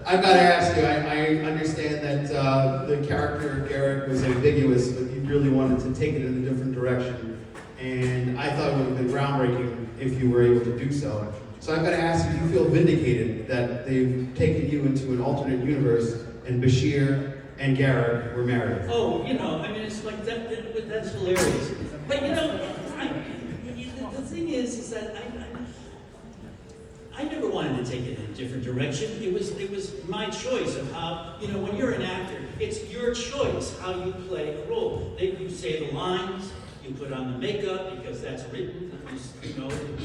I've got to ask you, I understand that the character of Garak was ambiguous, but you really wanted to take it in a different direction. And I thought it would have been groundbreaking if you were able to do so. So I've got to ask you, do you feel vindicated that they've taken you into an alternate universe and Bashir and Garak were married? Oh, I mean, it's like that's hilarious. But the thing is that I never wanted to take it in a different direction. It was my choice of how, when you're an actor, it's your choice how you play a role. You say the lines, you put on the makeup because that's written, the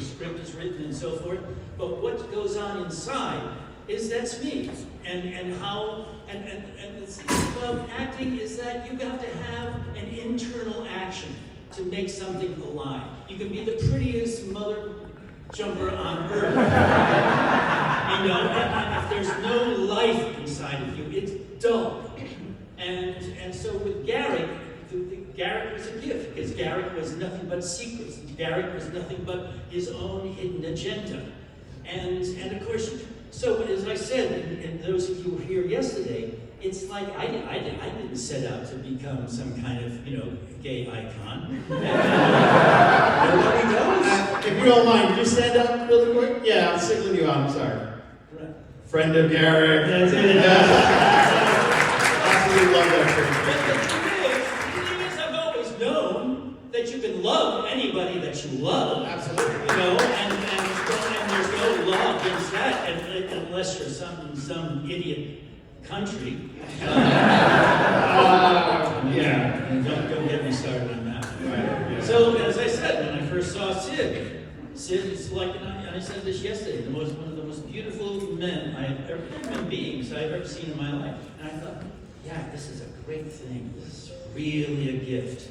script is written and so forth. But what goes on inside that's me. And the thing about acting is that you have to have an internal action to make something alive. You can be the prettiest mother jumper on earth. And if there's no life inside of you, it's dull. And so with Garak, Garak was a gift, because Garak was nothing but secrets. Garak was nothing but his own hidden agenda. And of course, so as I said, and those of you who were here yesterday, it's like I didn't set out to become some kind of, gay icon. Nobody does. If you don't mind, can you stand up really quick? Yeah, I'm singling you out, I'm sorry. Right. Friend of Garak. That's it. Absolutely love that But the thing is, I've always known that you can love anybody that you love. Absolutely. And there's no law against that, unless you're some idiot country. Yeah. Don't get me started on that. Right, yeah. So, as I said, when I first saw Sid is like, and I said this yesterday, one of the most beautiful human beings I've ever seen in my life. And I thought, yeah, this is a great thing. This is really a gift.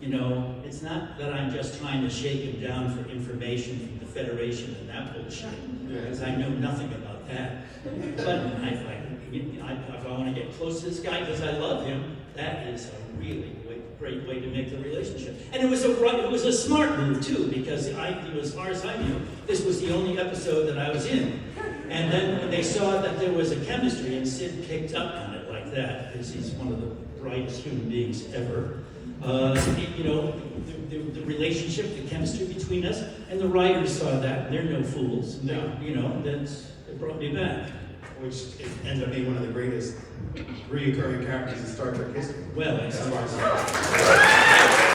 It's not that I'm just trying to shake him down for information from the Federation and that bullshit, because I know nothing about that. But if I want to get close to this guy because I love him, that is a really great way to make the relationship. And it was a smart move too, because as far as I knew, this was the only episode that I was in. And then when they saw that there was a chemistry, and Sid picked up on it like that, because he's one of the brightest human beings ever. The relationship, the chemistry between us, and the writers saw that, and they're no fools. And it brought me back. Which ended up being one of the greatest reoccurring characters in Star Trek history. Well, as far as